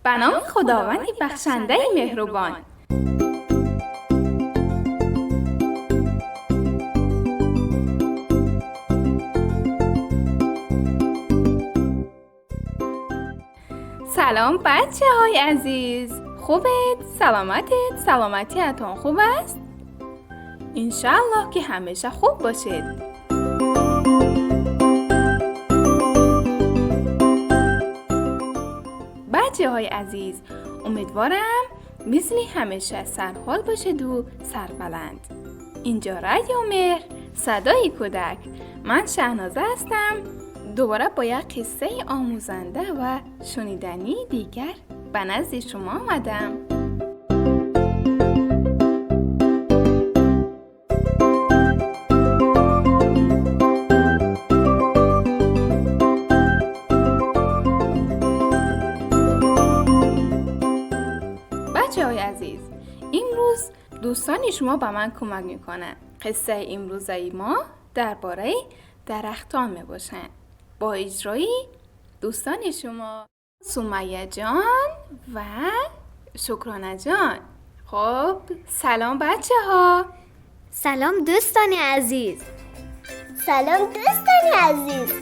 به نام خداوند بخشنده مهربان. سلام بچه های عزیز، خوبت؟ سلامتت؟ سلامتیتون خوب است؟ انشالله که همیشه خوب باشید. بچه های عزیز، امیدوارم مثل همیشه سرحال باشید و سربلند. اینجا رادیو مهر، صدای کودک. من شهنازه هستم. دوباره با یک قصه آموزنده و شنیدنی دیگر به نزد شما آمدم. بچه های عزیز، امروز دوستان شما به من کمک میکنن. قصه امروزه ما درباره درختان میباشن با اجرای دوستان شما سمیه جان و شکرانه جان. خب سلام بچه ها. سلام دوستان عزیز. سلام دوستان عزیز.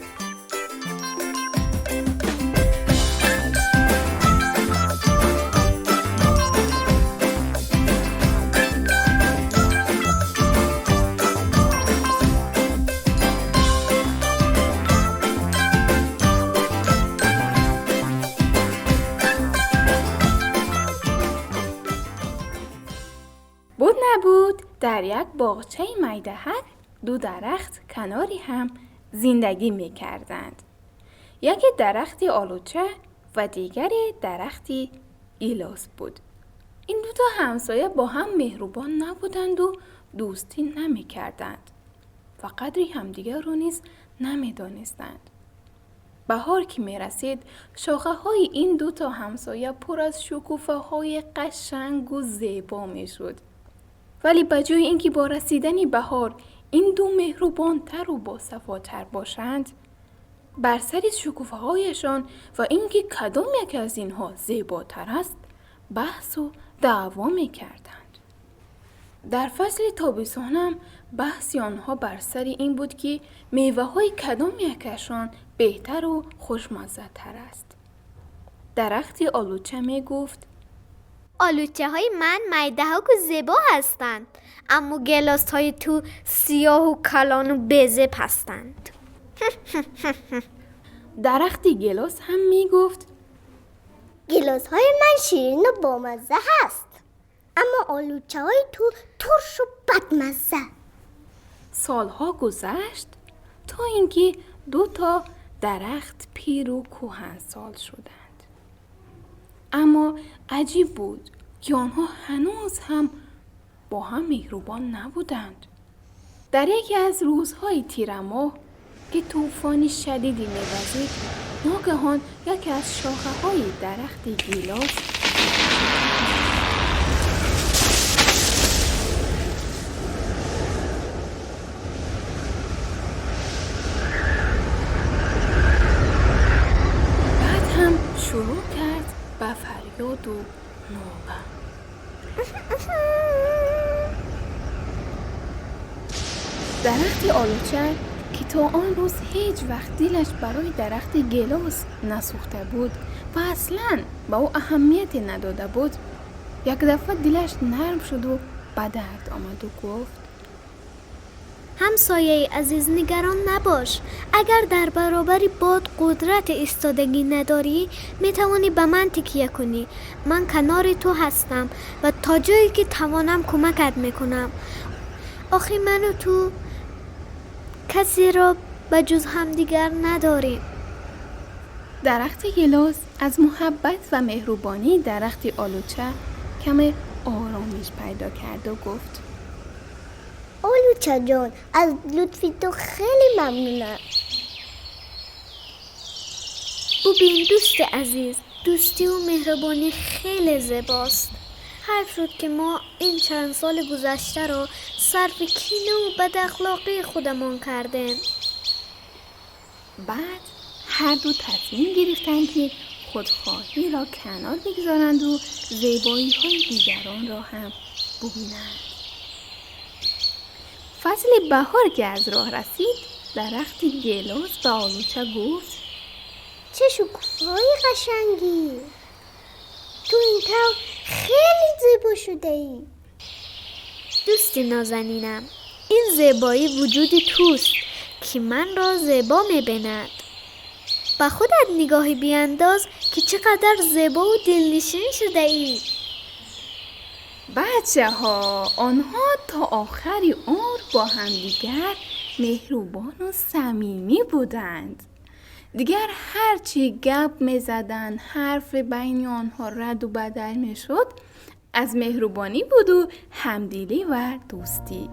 بود نبود در یک باغچه میدهک دو درخت کناری هم زندگی می کردند. یکی درختی آلوچه و دیگری درختی گیلاس بود. این دو تا همسایه با هم مهربان نبودند و دوستی نمی کردند و قدری همدیگر رو نیز نمی دانستند. بهار که می رسید شاخه های این دو تا همسایه پر از شکوفه های قشنگ و زیبا می شد. ولی بجای اینکه با رسیدن بهار این دو مهربان تر و با صفاتر باشند، بر سر شکوفه هایشان و اینکه کدام یک از اینها زیباتر است بحث و دعوا می کردند. در فصل تابستان هم بحث آنها بر سر این بود که میوه های کدام یکشان بهتر و خوشمزه تر است. درختی آلوچه می گفت: آلوچه های من میدهک و زیبا هستند، اما گلاس های تو سیاه و کلان و بزه هستند. درختی گلاس هم می گفت: گیلاس های من شیرین و بامزه هست، اما آلوچه های تو ترش و بدمزه. سالها گذشت تا اینکه دو تا درخت پیر و کهنسال شدند. اما عجیب بود که آنها هنوز هم با هم مهربان نبودند. در یکی از روزهای تیر ماه که طوفان شدیدی می‌وزید، ناگهان یکی از شاخه‌های درخت گیلاس بعد هم شروع کرد به فریاد و ناله. درخت آلوچه که تا آن روز هیچ وقت دلش برای درخت گیلاس نسوخته بود و اصلاً به او اهمیتی نداده بود، یک دفعه دلش نرم شد و به درد آمد و گفت: همسایه عزیز، نگران نباش. اگر در برابر باد قدرت ایستادگی نداری، میتوانی به من تکیه کنی. من کنار تو هستم و تا جایی که توانم کمکت میکنم. آخه من و تو کسی را به جز همدیگر نداریم. درخت گیلاس از محبت و مهربانی درخت آلوچه کم آرامش پیدا کرد و گفت: آلوچه جان، از لطفی تو خیلی ممنونم. ببین دوست عزیز، دوستی و مهربانی خیلی زیباست. حیف شد که ما این چند سال گذشته رو صرف کینه و بد اخلاقی خودمون کردیم. بعد هر دو تصمیم گرفتند که خودخواهی را کنار بگذارند و زیبایی های دیگران را هم ببینند. فصل بهار که از راه رسید، درخت گیلاس به آلوچه گفت: چه شکوفه‌های قشنگی! تو این تو خیلی زیبا شده ای. دوستی نازنینم، این زیبایی وجودی توست که من را زیبا می‌بیند. با خودت نگاهی بیانداز که چقدر زیبا و دلنشین شده ای. بچه ها، آنها تا آخری عمر با همدیگر مهربان و صمیمی بودند. دیگر هرچی گپ می زدن، حرف بین آنها رد و بدل می شد، از مهربانی بود و همدلی و دوستی.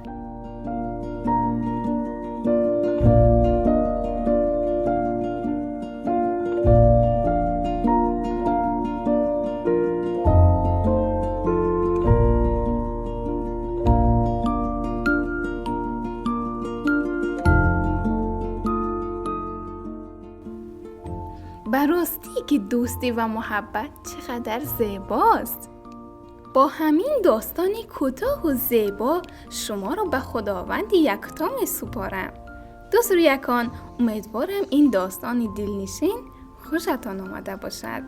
براستی که دوستی و محبت چقدر زیباست. با همین داستانی کوتاه و زیبا شما رو به خداوند یکتا می سپارم. دوست یکان، امیدوارم این داستانی دلنشین خوشتان آمده باشد.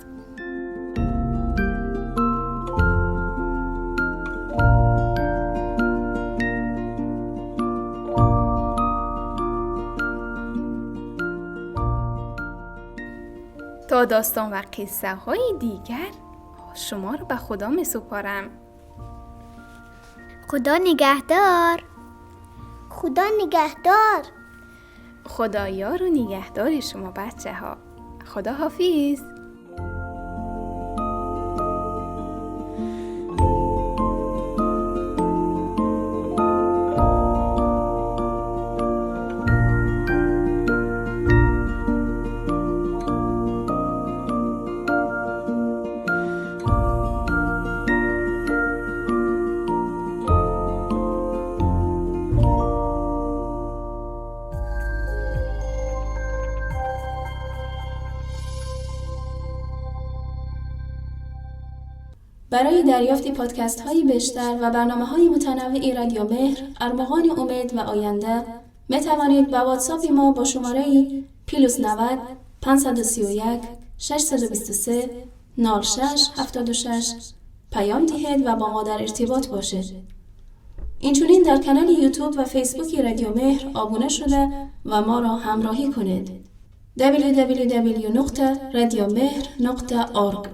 تا داستان و قصه های دیگر شما رو به خدا می سپارم. خدا نگهدار. خدا نگهدار. خدا یار و نگهدار شما بچه ها. خدا حافظ. برای دریافت پادکست هایی بیشتر و برنامه های متنوعی رادیو مهر، ارمغان امید و آینده می توانید با واتساپ ما با شماره +90 531 623 0676 پیام دهید و با ما در ارتباط باشید. اینچنین در کانال یوتیوب و فیسبوک رادیو مهر آبونه شده و ما را همراهی کنید. www.radiomehr.org